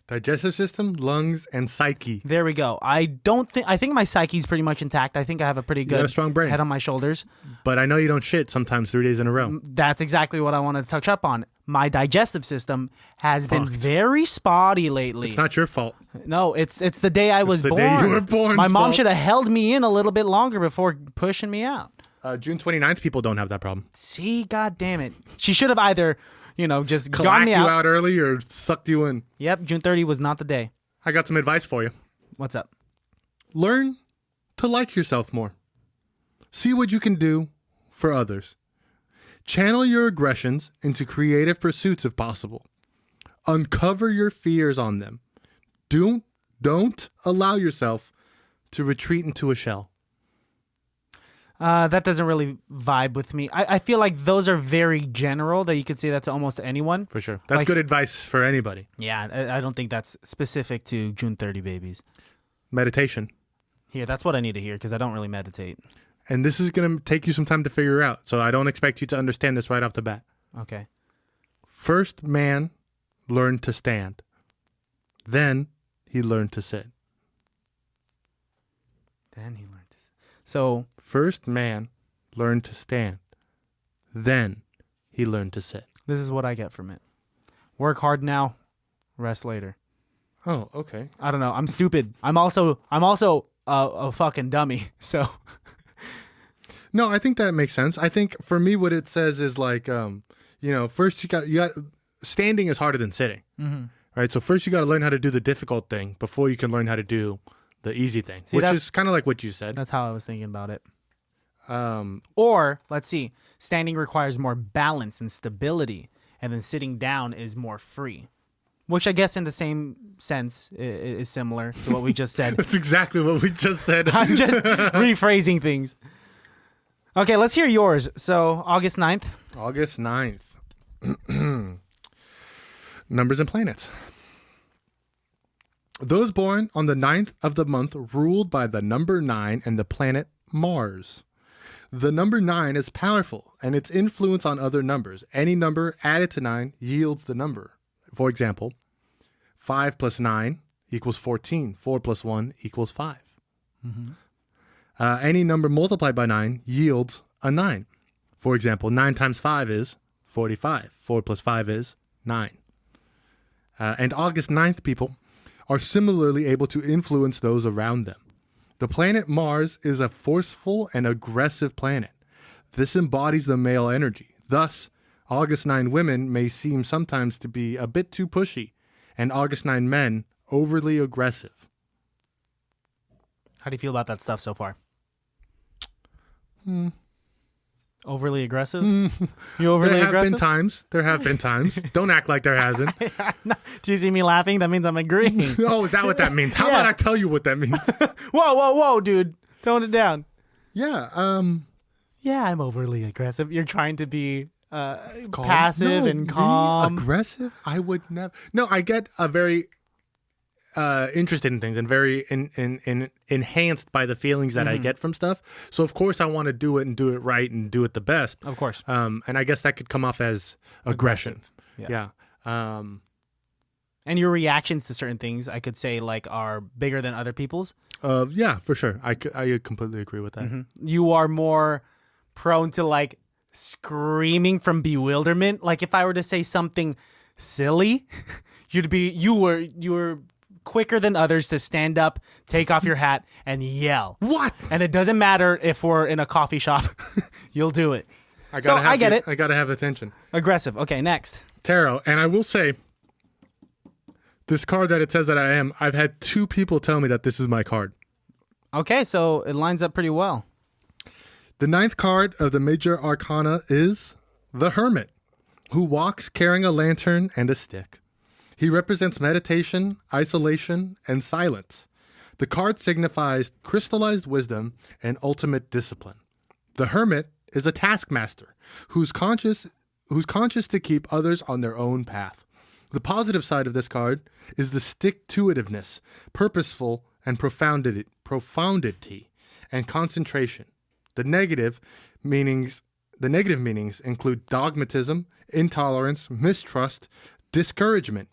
Digestive system, lungs, and psyche. There we go. I think my psyche's pretty much intact. I think I have a pretty good got a strong brain. head on my shoulders. But I know you don't shit sometimes 3 days in a row. That's exactly what I wanted to touch up on. My digestive system has been very spotty lately. It's not your fault. No, it's the day I was the born. day you were born. My mom should have held me in a little bit longer before pushing me out. June 29th, people don't have that problem. See, God damn it. She should have either, just gone Clacked me you out. out early or sucked you in. Yep, June 30 was not the day. I got some advice for you. What's up? Learn to like yourself more. See what you can do for others. Channel your aggressions into creative pursuits if possible. Uncover your fears on them. Don't allow yourself to retreat into a shell. That doesn't really vibe with me. I feel like those are very general, that you could say that to almost anyone. For sure. That's good advice for anybody. Yeah, I don't think that's specific to June 30 babies. Meditation. Here, that's what I need to hear because I don't really meditate. And this is going to take you some time to figure out, so I don't expect you to understand this right off the bat. Okay. First man learned to stand. Then he learned to sit. Then he learned to sit. So... First man learned to stand. Then he learned to sit. This is what I get from it. Work hard now, rest later. Oh, okay. I don't know. I'm stupid. I'm also a fucking dummy. So No, I think that makes sense. I think for me what it says is like first you got standing is harder than sitting. Mm-hmm. Right? So first you got to learn how to do the difficult thing before you can learn how to do the easy thing, which is kind of like what you said. That's how I was thinking about it. Or, let's see, standing requires more balance and stability, and then sitting down is more free, which I guess in the same sense is similar to what we just said. That's exactly what we just said. I'm just rephrasing things. Okay, let's hear yours. So, August 9th. August 9th. Numbers and planets. Those born on the 9th of the month ruled by the number 9 and the planet Mars. The number 9 is powerful, and its influence on other numbers. Any number added to 9 yields the number. For example, 5 plus 9 equals 14. 4 plus 1 equals 5. Mm-hmm. Any number multiplied by 9 yields a 9. For example, 9 times 5 is 45. 4 plus 5 is 9. And August 9th people are similarly able to influence those around them. The planet Mars is a forceful and aggressive planet. This embodies the male energy. Thus, August 9 women may seem sometimes to be a bit too pushy, and August 9 men overly aggressive. How do you feel about that stuff so far? Overly aggressive? You overly aggressive? There have been times. Don't act like there hasn't. Do you see me laughing? That means I'm agreeing. Oh, is that what that means? How about I tell you what that means? Whoa, dude. Tone it down. Yeah. Yeah, I'm overly aggressive. You're trying to be passive and calm. Aggressive? I would never. No, I get a very interested in things and very enhanced by the feelings that I get from stuff. So of course I want to do it and do it right and do it the best. Of course. And I guess that could come off as aggression. Yeah. And your reactions to certain things, I could say, like, are bigger than other people's. Yeah, for sure. I completely agree with that. Mm-hmm. You are more prone to like screaming from bewilderment. Like if I were to say something silly, you were quicker than others to stand up, take off your hat, and yell. What? And it doesn't matter if we're in a coffee shop. You'll do it. I get it. I gotta have attention. Aggressive. Okay, next. Tarot. And I will say, this card that it says that I am, I've had 2 people tell me that this is my card. Okay, so it lines up pretty well. The 9th card of the major arcana is the Hermit, who walks carrying a lantern and a stick. He represents meditation, isolation, and silence. The card signifies crystallized wisdom and ultimate discipline. The Hermit is a taskmaster who's conscious to keep others on their own path. The positive side of this card is the stick-to-itiveness, purposeful and profundity and concentration. The negative meanings include dogmatism, intolerance, mistrust, discouragement.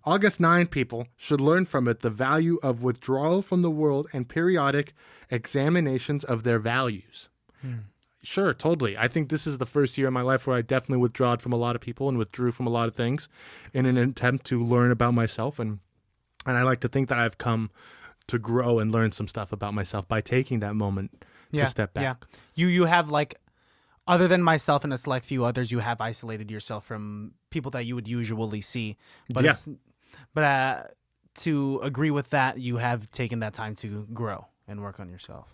August 9 people should learn from it the value of withdrawal from the world and periodic examinations of their values. Sure, totally. I think this is the first year in my life where I definitely withdrew from a lot of people and withdrew from a lot of things in an attempt to learn about myself. And I like to think that I've come to grow and learn some stuff about myself by taking that moment to step back. Yeah. You have like, other than myself and a select few others, you have isolated yourself from people that you would usually see. But to agree with that, you have taken that time to grow and work on yourself.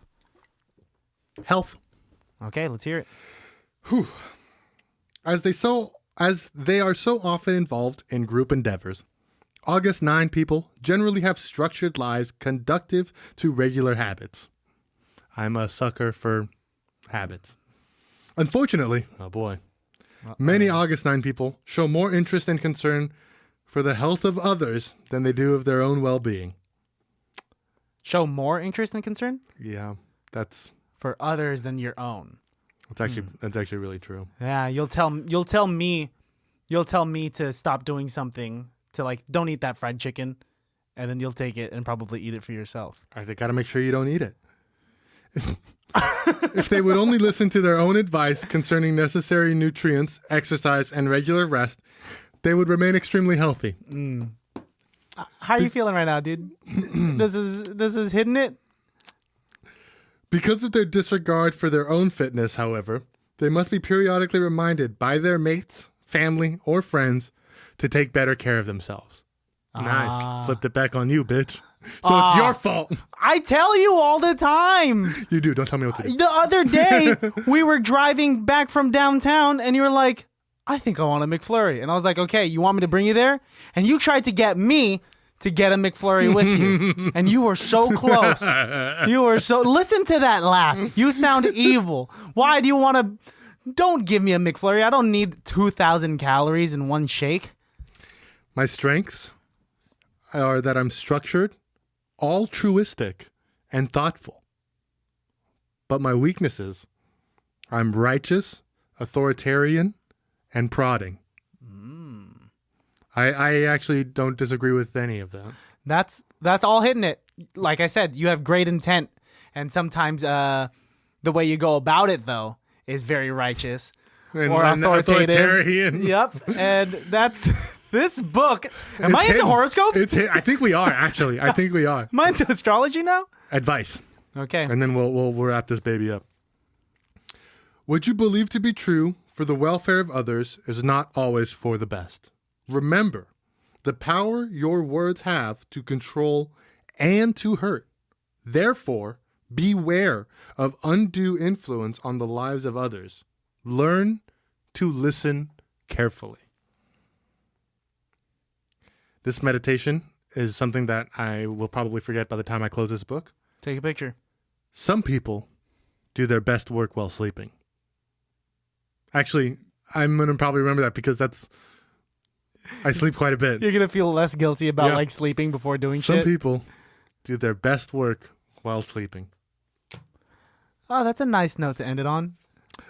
Health. Okay, let's hear it. Whew. As they are so often involved in group endeavors, August 9 people generally have structured lives conducive to regular habits. I'm a sucker for habits. Unfortunately, many August 9 people show more interest and concern for the health of others than they do of their own well-being. Show more interest and concern? Yeah, that's for others than your own. That's actually really true. Yeah, you'll tell me to stop doing something, to like don't eat that fried chicken, and then you'll take it and probably eat it for yourself. I got to make sure you don't eat it. If they would only listen to their own advice concerning necessary nutrients, exercise, and regular rest, they would remain extremely healthy. How are you feeling right now, dude? This is hitting it? Because of their disregard for their own fitness, however, they must be periodically reminded by their mates, family, or friends to take better care of themselves. Nice. Flipped it back on you, bitch. So it's your fault. I tell you all the time. You do. Don't tell me what to do. The other day, we were driving back from downtown, and you were like, I think I want a McFlurry. And I was like, okay, you want me to bring you there? And you tried to get me to get a McFlurry with you. And you were so close. Listen to that laugh. You sound evil. Why do you want to? Don't give me a McFlurry. I don't need 2,000 calories in one shake. My strengths are that I'm structured, altruistic, and thoughtful. But my weaknesses, I'm righteous, authoritarian, and prodding. I actually don't disagree with any of that. That's all hitting it. Like I said, you have great intent, and sometimes the way you go about it, though, is very righteous or authoritative. Yep, and that's this book. Am I into horoscopes? I think we are, actually. I think we are. Am I into astrology now? Advice. Okay. And then we'll wrap this baby up. What you believe to be true for the welfare of others is not always for the best. Remember the power your words have to control and to hurt. Therefore, beware of undue influence on the lives of others. Learn to listen carefully. This meditation is something that I will probably forget by the time I close this book. Take a picture. Some people do their best work while sleeping. Actually, I'm going to probably remember that because I sleep quite a bit. You're going to feel less guilty about like sleeping before doing shit. Some shit. people do their best work while sleeping. Oh, that's a nice note to end it on.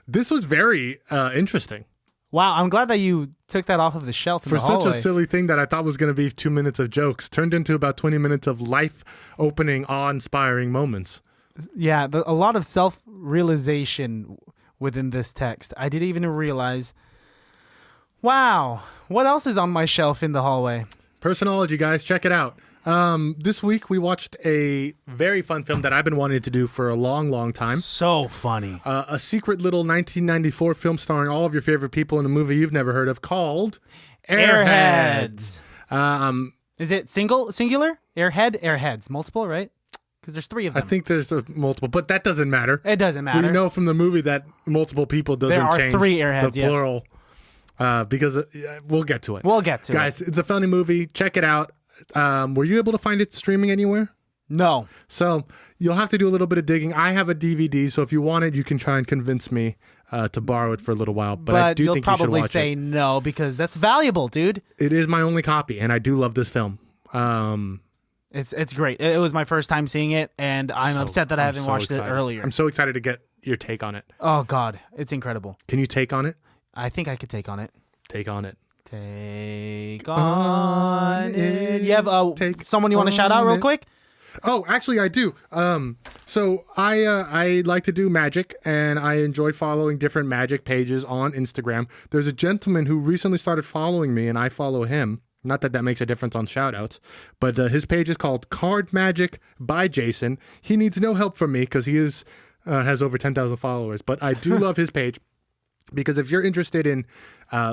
This was very interesting. Wow, I'm glad that you took that off of the shelf in the hallway. For such a silly thing that I thought was going to be 2 minutes of jokes, turned into about 20 minutes of life-opening, awe-inspiring moments. Yeah, a lot of self-realization within this text. I didn't even realize, wow, what else is on my shelf in the hallway? Personology, guys, check it out. This week we watched a very fun film that I've been wanting to do for a long, long time. So funny. A secret little 1994 film starring all of your favorite people in a movie you've never heard of called Airheads. Is it singular? Airhead? Airheads. Multiple, right? Because there's 3 of I them. think there's multiple, but that doesn't matter. It doesn't matter. We know from the movie that multiple people doesn't There are change 3 airheads, the yes. plural. Because we'll get to it. We'll get to Guys, it's a funny movie. Check it out. Were you able to find it streaming anywhere? No. So you'll have to do a little bit of digging. I have a DVD, so if you want it, you can try and convince me to borrow it for a little while. But I do you'll think you should probably watch say it. no because that's valuable, dude. It is my only copy, and I do love this film. It's great. It was my first time seeing it, and I'm upset that I haven't watched it earlier. I'm so excited to get your take on it. Oh God, it's incredible. Can you take on it? I think I could take on it. Take on it. Take on it. You have Take someone you want to shout out real it. quick? Oh, actually, I do. So I like to do magic, and I enjoy following different magic pages on Instagram. There's a gentleman who recently started following me, and I follow him. Not that that makes a difference on shoutouts, but his page is called Card Magic by Jason. He needs no help from me because he has over 10,000 followers, but I do love his page. Because if you're interested in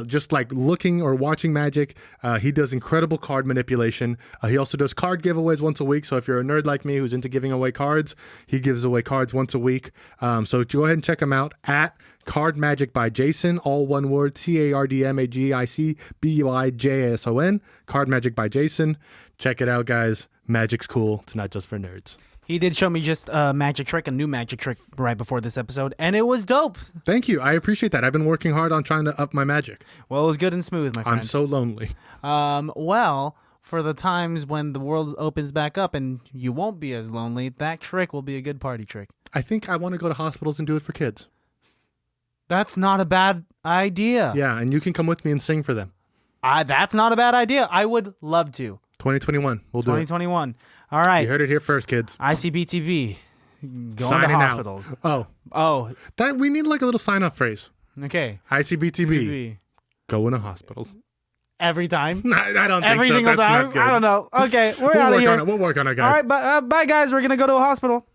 just like looking or watching magic, he does incredible card manipulation. He also does card giveaways once a week. So if you're a nerd like me who's into giving away cards, he gives away cards once a week. So go ahead and check him out at Card Magic by Jason, all one word, CardMagicByJason. Card Magic by Jason. Check it out, guys. Magic's cool. It's not just for nerds. He did show me just a magic trick, a new magic trick right before this episode, and it was dope. Thank you. I appreciate that. I've been working hard on trying to up my magic. Well, it was good and smooth, my friend. I'm so lonely. Well, for the times when the world opens back up and you won't be as lonely, that trick will be a good party trick. I think I want to go to hospitals and do it for kids. That's not a bad idea. Yeah, and you can come with me and sing for them. That's not a bad idea. I would love to. 2021. We'll do it. 2021. All right. You heard it here first, kids. ICBTB. Going to Signing out. hospitals. Oh, that we need like a little sign-off phrase. Okay. ICBTB. Going to hospitals. Every time. I don't think Every so. single That's time. not good. I don't know. Okay, we're We'll out of work here. on it. We'll work on it, All guys. right, bye guys. We're gonna go to a hospital.